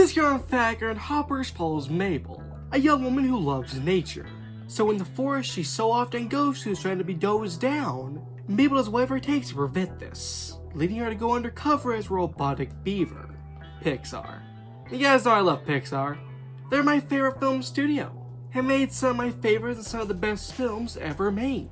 This young factor in Hoppers follows Mabel, a young woman who loves nature. So in the forest she so often goes to is trying to be dozed down, Mabel does whatever it takes to prevent this, leading her to go undercover as a robotic beaver. Pixar. You guys know I love Pixar. They're my favorite film studio, and made some of my favorites and some of the best films ever made.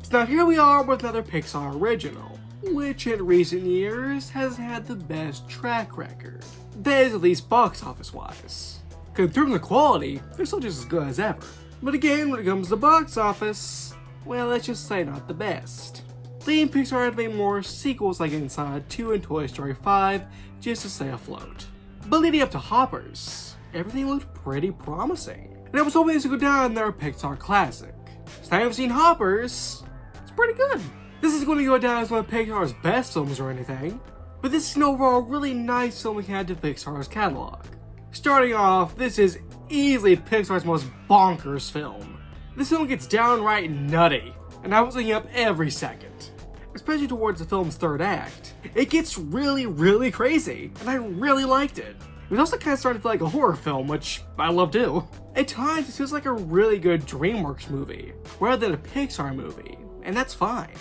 So now here we are with another Pixar original, which in recent years has had the best track record. That is, at least box office wise. Because in terms of quality, they're still just as good as ever. But again, when it comes to box office, well, let's just say not the best. Leading Pixar had to make more sequels like Inside 2 and Toy Story 5 just to stay afloat. But leading up to Hoppers, everything looked pretty promising. And I was hoping this would go down in their Pixar classic. Since I haven't seen Hoppers, it's pretty good. This is going to go down as one of Pixar's best films or anything, but this is an overall really nice film we can add to Pixar's catalog. Starting off, this is easily Pixar's most bonkers film. This film gets downright nutty, and I was looking up every second. Especially towards the film's third act. It gets really crazy, and I really liked it. It was also kind of starting to feel like a horror film, which I love too. At times, it feels like a really good DreamWorks movie, rather than a Pixar movie, and that's fine.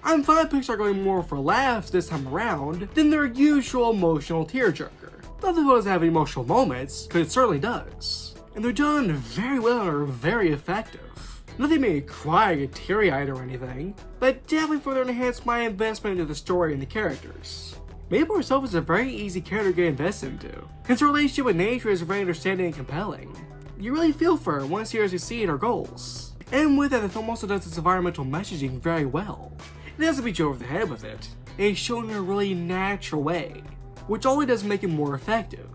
I'm fine with Pixar going more for laughs this time around than their usual emotional tearjerker. Not that it doesn't have any emotional moments, because it certainly does. And they're done very well and are very effective. Nothing made me cry or get teary-eyed or anything, but definitely further enhanced my investment into the story and the characters. Mabel herself is a very easy character to get invested into, since her relationship with nature is very understanding and compelling. You really feel for her once you hear her succeed her goals. And with that, the film also does its environmental messaging very well. It doesn't beat you over the head with it, and it's shown in a really natural way, which only does make it more effective.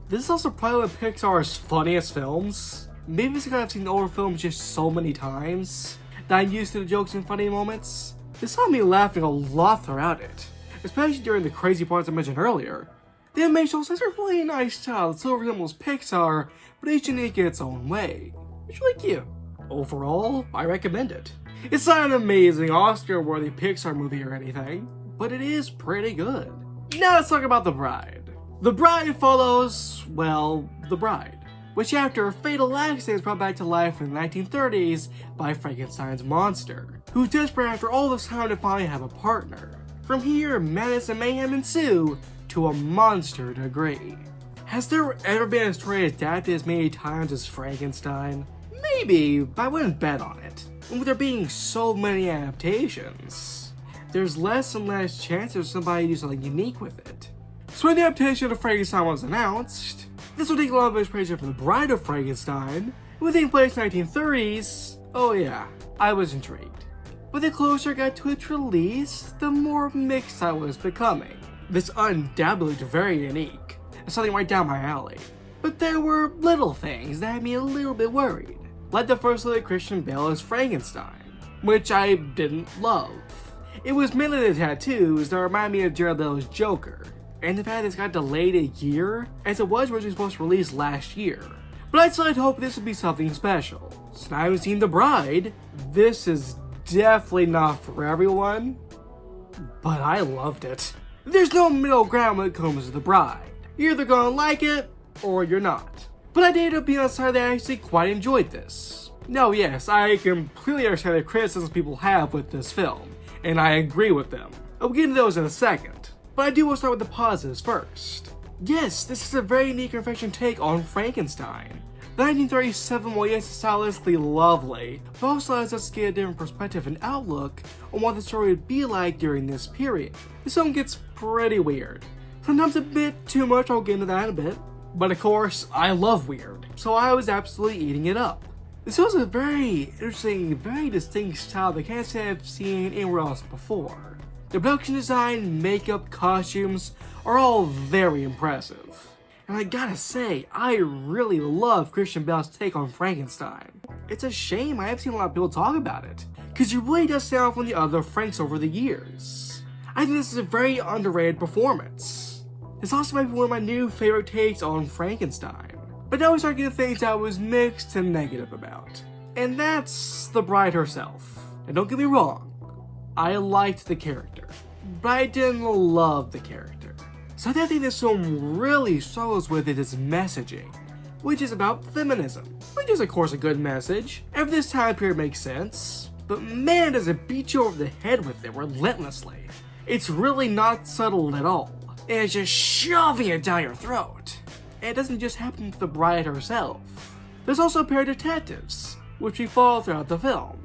This is also probably one of Pixar's funniest films. Maybe it's because I've seen older films just so many times that I'm used to the jokes and funny moments. This saw me laughing a lot throughout it, especially during the crazy parts I mentioned earlier. The animation also has a really nice style that still resembles Pixar, but is unique in its own way. It's really cute. Overall, I recommend it. It's not an amazing Oscar-worthy Pixar movie or anything, but it is pretty good. Now let's talk about The Bride. The Bride follows, well, the bride, which after a fatal accident is brought back to life in the 1930s by Frankenstein's monster, who's desperate after all this time to finally have a partner. From here, madness and mayhem ensue to a monster degree. Has there ever been a story adapted as many times as Frankenstein? Maybe, but I wouldn't bet on it. And with there being so many adaptations, there's less and less chance of somebody do something unique with it. So when the adaptation of Frankenstein was announced, this would take a lot of inspiration from The Bride of Frankenstein, with taking place in the 1930s. Oh yeah, I was intrigued. But the closer I got to its release, the more mixed I was becoming. This undoubtedly looked very unique, and something right down my alley. But there were little things that had me a little bit worried, like the first look at Christian Bale as Frankenstein, which I didn't love. It was mainly the tattoos that reminded me of Jared Leto's Joker, and the fact that it's got delayed a year, as it was originally supposed to release last year. But I still had hoped this would be something special. Since I haven't seen The Bride, this is definitely not for everyone, but I loved it. There's no middle ground when it comes to The Bride. You're either gonna like it, or you're not. But I did end up being on the side that I actually quite enjoyed this. Now yes, I completely understand the criticisms people have with this film, and I agree with them. I'll get into those in a second, but I do want to start with the positives first. Yes, this is a very unique and refreshing take on Frankenstein. The 1937 one, yes, is stylistically lovely, but also allows us to get a different perspective and outlook on what the story would be like during this period. This film gets pretty weird. Sometimes a bit too much, I'll get into that in a bit. But of course, I love weird, so I was absolutely eating it up. This was a very interesting, very distinct style that I can't say I've seen anywhere else before. The production design, makeup, costumes are all very impressive. And I gotta say, I really love Christian Bale's take on Frankenstein. It's a shame I haven't seen a lot of people talk about it, because he really does stand out from the other Franks over the years. I think this is a very underrated performance. This also might be one of my new favorite takes on Frankenstein. But now we start getting things I was mixed and negative about. And that's the bride herself. And don't get me wrong, I liked the character, but I didn't love the character. So the thing this film really struggles with is its messaging, which is about feminism, which is of course a good message, and for this time period makes sense, but man does it beat you over the head with it relentlessly. It's really not subtle at all, and it's just shoving it down your throat. And it doesn't just happen to the bride herself. There's also a pair of detectives, which we follow throughout the film,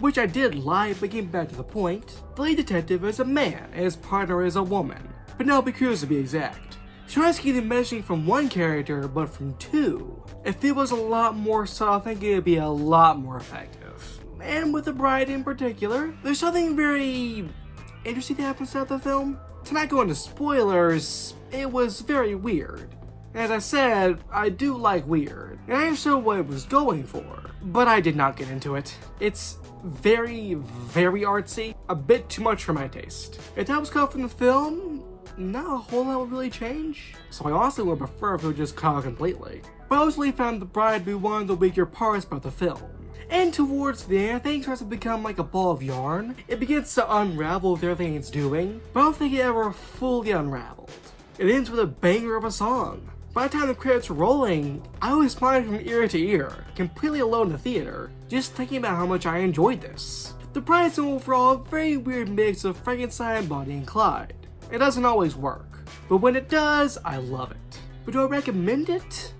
which I did like, but getting back to the point, the lead detective is a man and his partner is a woman, Penelope Cruz to be exact. She tries to keep the messaging from one character, but from two. If it was a lot more subtle, I think it would be a lot more effective. And with the bride in particular, there's something very interesting that happens throughout the film. To not go into spoilers, it was very weird. As I said, I do like weird, and I understood what it was going for, but I did not get into it. It's very, very artsy, a bit too much for my taste. If that was cut from the film, not a whole lot would really change, so I honestly would prefer if it would just cut out completely. But I ultimately found the bride to be one of the weaker parts about the film. And towards the end, things starts to become like a ball of yarn. It begins to unravel with everything it's doing, but I don't think it ever fully unraveled. It ends with a banger of a song. By the time the credits were rolling, I was smiling from ear to ear, completely alone in the theater, just thinking about how much I enjoyed this. The bride is overall a very weird mix of Frankenstein, Bonnie, and Clyde. It doesn't always work, but when it does, I love it. But do I recommend it?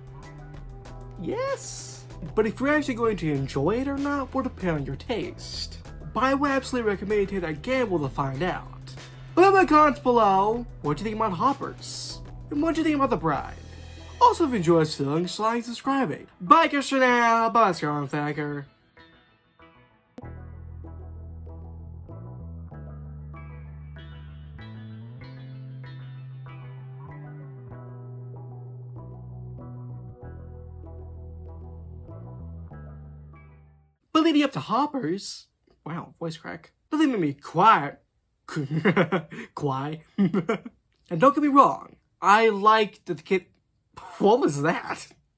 Yes. But if you're actually going to enjoy it or not will depend on your taste. But I would absolutely recommend you take that gamble to find out. But in the comments below, what do you think about Hoppers? And what do you think about the bride? Also, if you enjoyed this film, just like and subscribing. Bye, for now. Bye, Scarlet Thacker. But leading up to Hoppers, wow, voice crack. Nothing made me quiet. Quiet. And don't get me wrong, I liked the kid. What was that?